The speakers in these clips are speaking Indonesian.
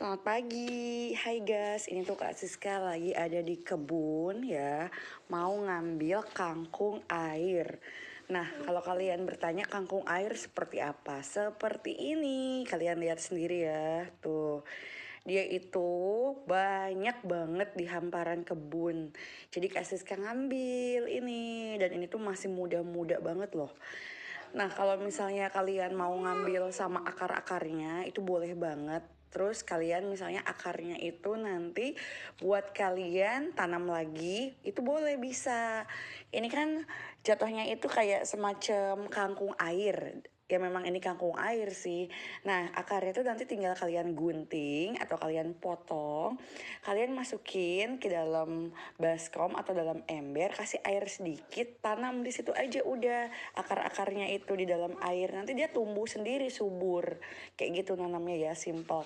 Selamat pagi, hai guys, ini tuh Kak Siska lagi ada di kebun ya, mau ngambil kangkung air. Nah, kalau kalian bertanya kangkung air seperti apa? Seperti ini, kalian lihat sendiri ya, tuh. Dia itu banyak banget di hamparan kebun. Jadi Kak Siska ngambil ini, dan ini tuh masih muda-muda banget loh. Nah, kalau misalnya kalian mau ngambil sama akar-akarnya, itu boleh banget. Terus kalian misalnya akarnya itu nanti buat kalian tanam lagi, itu boleh bisa. Ini kan jatuhnya itu kayak semacam kangkung air. Ya memang ini kangkung air sih. Nah, akarnya itu nanti tinggal kalian gunting atau kalian potong. Kalian masukin ke dalam baskom atau dalam ember, kasih air sedikit, tanam di situ aja udah. Akar-akarnya itu di dalam air, nanti dia tumbuh sendiri subur. Kayak gitu nanamnya ya, simple.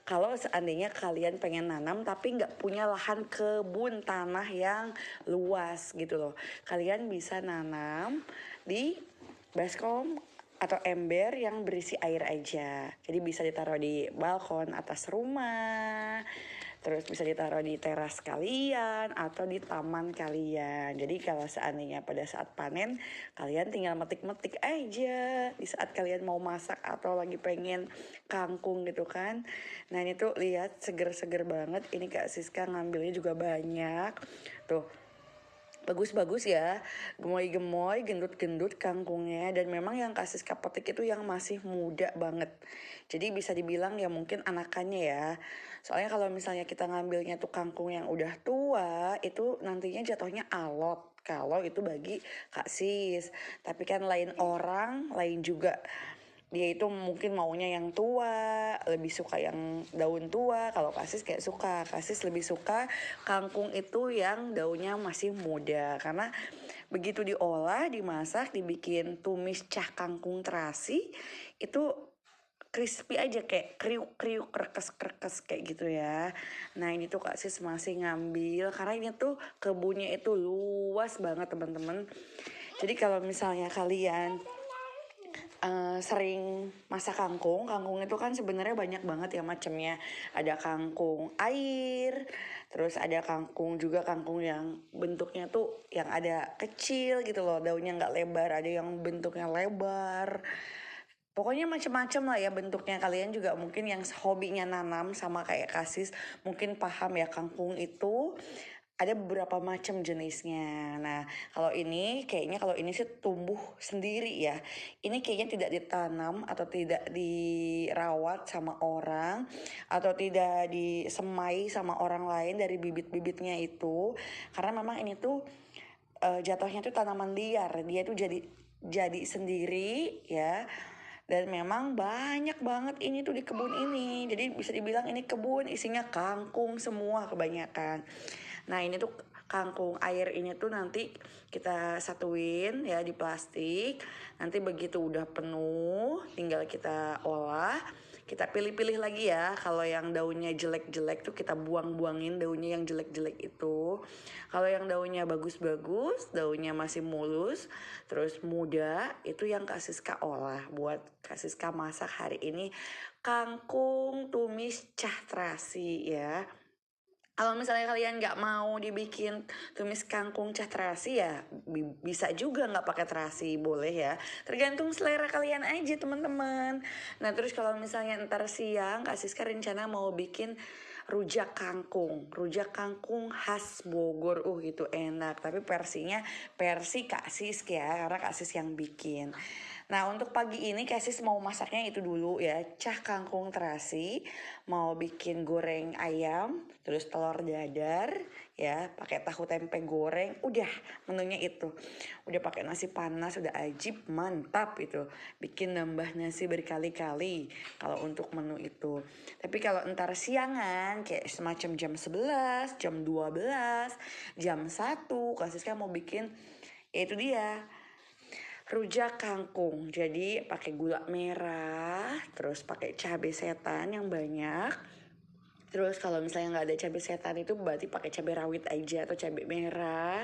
Kalau seandainya kalian pengen nanam tapi nggak punya lahan kebun tanah yang luas gitu loh, kalian bisa nanam di baskom atau ember yang berisi air aja. Jadi bisa ditaruh di balkon atas rumah, terus bisa ditaruh di teras kalian atau di taman kalian. Jadi kalau seandainya pada saat panen, kalian tinggal metik-metik aja di saat kalian mau masak atau lagi pengen kangkung gitu kan. Nah ini tuh lihat seger-seger banget. Ini Kak Siska ngambilnya juga banyak. Tuh, bagus-bagus ya, gemoy-gemoy, gendut-gendut kangkungnya. Dan memang yang Kak Siska petik itu yang masih muda banget. Jadi bisa dibilang ya mungkin anakannya ya. Soalnya kalau misalnya kita ngambilnya tuh kangkung yang udah tua, itu nantinya jatuhnya alot. Kalau itu bagi Kak Sis. Tapi kan lain orang, lain juga. Dia itu mungkin maunya yang tua, lebih suka yang daun tua. Kalau Kasis kayak suka, Kasis lebih suka kangkung itu yang daunnya masih muda. Karena begitu diolah, dimasak, dibikin tumis cah kangkung terasi, itu crispy aja, kayak kriuk-kriuk, krekes-krekes kayak gitu ya. Nah ini tuh Kak Sis masih ngambil, karena ini tuh kebunnya itu luas banget teman-teman. Jadi kalau misalnya kalian sering masak kangkung itu kan sebenarnya banyak banget ya macamnya. Ada kangkung air, terus ada kangkung juga kangkung yang bentuknya tuh yang ada kecil gitu loh, daunnya nggak lebar, ada yang bentuknya lebar. Pokoknya macam-macam lah ya bentuknya. Kalian juga mungkin yang hobinya nanam sama kayak Kasis mungkin paham ya, kangkung itu ada beberapa macam jenisnya. Nah, kalau ini sih tumbuh sendiri ya. Ini kayaknya tidak ditanam atau tidak dirawat sama orang atau tidak disemai sama orang lain dari bibit-bibitnya itu. Karena memang ini tuh jatuhnya tuh tanaman liar. Dia tuh jadi sendiri ya. Dan memang banyak banget ini tuh di kebun ini. Jadi bisa dibilang ini kebun isinya kangkung semua kebanyakan. Nah ini tuh kangkung air ini tuh nanti kita satuin ya di plastik. Nanti begitu udah penuh tinggal kita olah. Kita pilih-pilih lagi ya. Kalau yang daunnya jelek-jelek tuh kita buang-buangin daunnya yang jelek-jelek itu. Kalau yang daunnya bagus-bagus, daunnya masih mulus, terus muda, itu yang Kak Siska olah buat Kak Siska masak hari ini. Kangkung tumis cah terasi ya. Kalau misalnya kalian nggak mau dibikin tumis kangkung cah terasi ya bisa juga nggak pakai terasi, boleh ya. Tergantung selera kalian aja teman-teman. Nah terus kalau misalnya ntar siang Kak Siska rencana mau bikin rujak kangkung khas Bogor. Gitu enak. Tapi versi Kak Siska ya, karena Kak Sis yang bikin. Nah untuk pagi ini Kak Sis mau masaknya itu dulu ya, cah kangkung terasi, mau bikin goreng ayam, terus telur dadar ya, pakai tahu tempe goreng, udah menunya itu. Udah pakai nasi panas, udah ajib, mantap itu. Bikin nambah nasi berkali-kali kalau untuk menu itu. Tapi kalau entar siangan kayak semacam jam 11, jam 12, jam 1, Kak Siska mau bikin ya itu dia, rujak kangkung. Jadi pakai gula merah, terus pakai cabai setan yang banyak. Terus kalau misalnya nggak ada cabai setan itu berarti pakai cabai rawit aja atau cabai merah,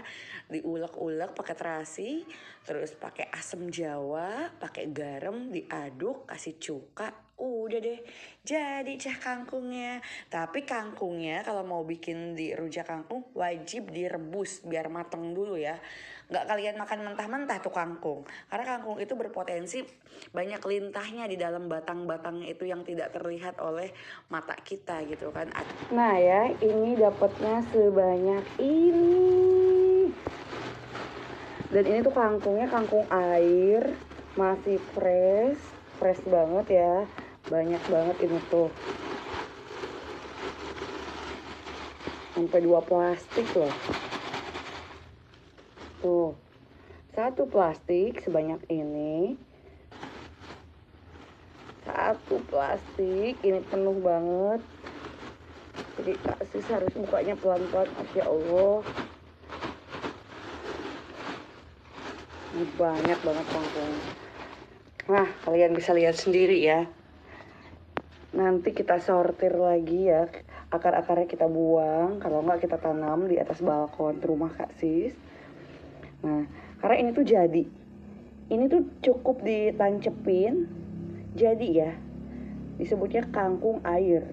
diulek-ulek pakai terasi, terus pakai asam jawa, pakai garam, diaduk, kasih cuka, Udah deh, jadi cah kangkungnya. Tapi kangkungnya kalau mau bikin di rujak kangkung wajib direbus biar mateng dulu ya. Nggak kalian makan mentah-mentah tuh kangkung. Karena kangkung itu berpotensi banyak lintahnya di dalam batang-batangnya itu yang tidak terlihat oleh mata kita gitu kan. Nah ya, ini dapatnya sebanyak ini. Dan ini tuh kangkungnya kangkung air, masih fresh banget ya. Banyak banget ini tuh. Sampai 2 plastik loh. Tuh. 1 plastik sebanyak ini. 1 plastik, ini penuh banget. Jadi Kak Sis harus bukanya pelan-pelan, Masya Allah. Ini banyak banget kangkung. Nah, kalian bisa lihat sendiri ya. Nanti kita sortir lagi ya, akar-akarnya kita buang, kalau enggak kita tanam di atas balkon rumah Kak Sis. Nah, karena ini tuh jadi, ini tuh cukup ditancepin, jadi ya, disebutnya kangkung air.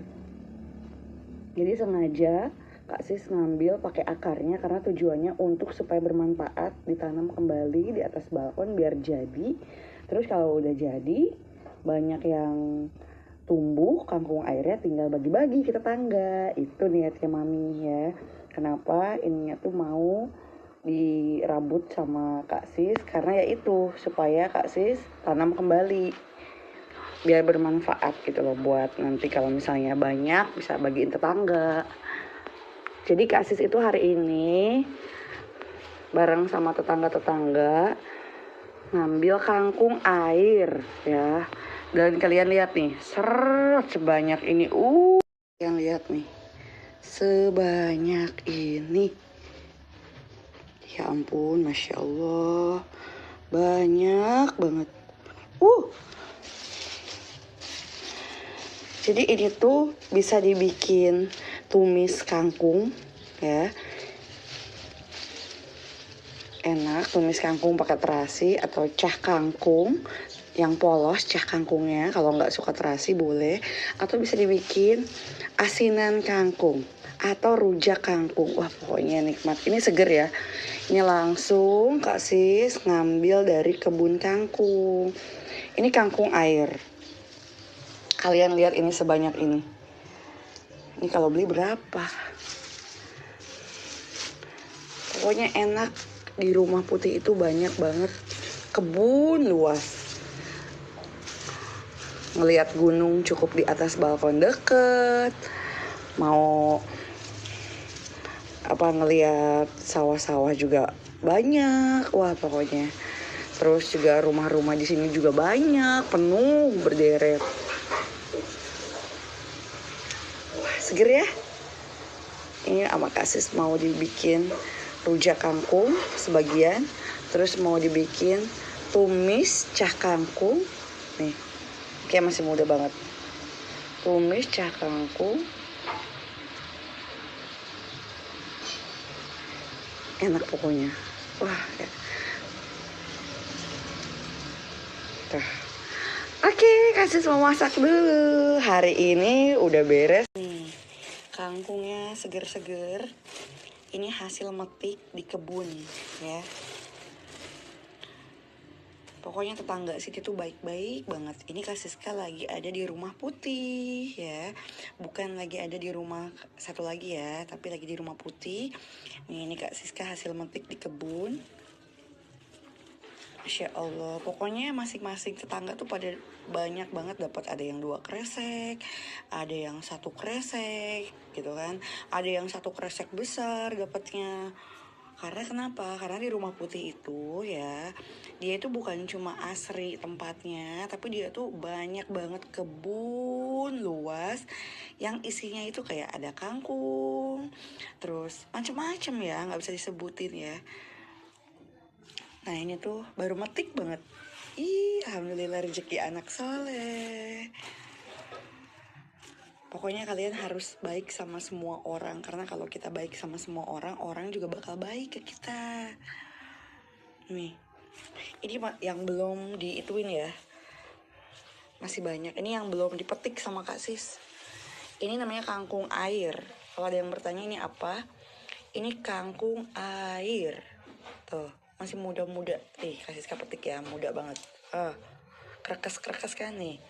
Jadi sengaja Kak Sis ngambil pakai akarnya karena tujuannya untuk supaya bermanfaat, ditanam kembali di atas balkon biar jadi. Terus kalau udah jadi, banyak yang tumbuh kangkung airnya tinggal bagi-bagi ke tetangga. Itu niatnya mami ya. Kenapa ininya tuh mau dirabut sama Kak Sis, karena ya itu supaya Kak Sis tanam kembali biar bermanfaat gitu loh, buat nanti kalau misalnya banyak bisa bagiin tetangga. Jadi Kak Sis itu hari ini bareng sama tetangga-tetangga ngambil kangkung air ya. Dan kalian lihat nih, sebanyak ini. Kalian lihat nih, sebanyak ini. Ya ampun, Masya Allah, banyak banget. Jadi ini tuh bisa dibikin tumis kangkung ya. Enak, tumis kangkung pakai terasi atau cah kangkung yang polos, cah kangkungnya. Kalau nggak suka terasi boleh. Atau bisa dibikin asinan kangkung atau rujak kangkung. Wah, pokoknya nikmat. Ini seger ya. Ini langsung Kak Sis ngambil dari kebun kangkung. Ini kangkung air. Kalian lihat ini sebanyak ini. Ini kalau beli berapa? Pokoknya enak. Di Rumah Putih itu banyak banget kebun luas. Ngelihat gunung cukup di atas balkon deket. Mau ngelihat sawah-sawah juga banyak. Wah, pokoknya. Terus juga rumah-rumah di sini juga banyak, penuh berderet. Wah, seger ya. Ini sama Kak Sis mau dibikin rujak kangkung sebagian, terus mau dibikin tumis cah kangkung. Nih, kayak masih muda banget. Tumis cah kangkung. Enak pokoknya. Wah, ya. Tuh. Oke, Kak Sis mau masak dulu. Hari ini udah beres nih. Kangkungnya seger-seger. Ini hasil metik di kebun ya. Pokoknya tetangga sini tuh baik-baik banget. Ini Kak Siska lagi ada di Rumah Putih ya. Bukan lagi ada di rumah satu lagi ya, tapi lagi di Rumah Putih. Nih, ini Kak Siska hasil metik di kebun. Masya Allah, pokoknya masing-masing tetangga tuh pada banyak banget dapat. Ada yang 2 kresek, ada yang 1 kresek gitu kan. Ada yang 1 kresek besar dapatnya. Karena kenapa? Karena di Rumah Putih itu ya, dia itu bukan cuma asri tempatnya, tapi dia tuh banyak banget kebun luas yang isinya itu kayak ada kangkung, terus macem-macem ya, nggak bisa disebutin ya. Nah, ini tuh baru metik banget. Alhamdulillah rezeki anak soleh. Pokoknya kalian harus baik sama semua orang. Karena kalau kita baik sama semua orang, orang juga bakal baik ke kita. Nih, ini yang belum diituin ya. masih banyak. Ini yang belum dipetik sama Kak Sis. Ini namanya kangkung air. Kalau ada yang bertanya ini apa? Ini kangkung air. Tuh, masih muda-muda. Nih, Kak Siska petik ya, muda banget. Kerekes-kerekes kan nih.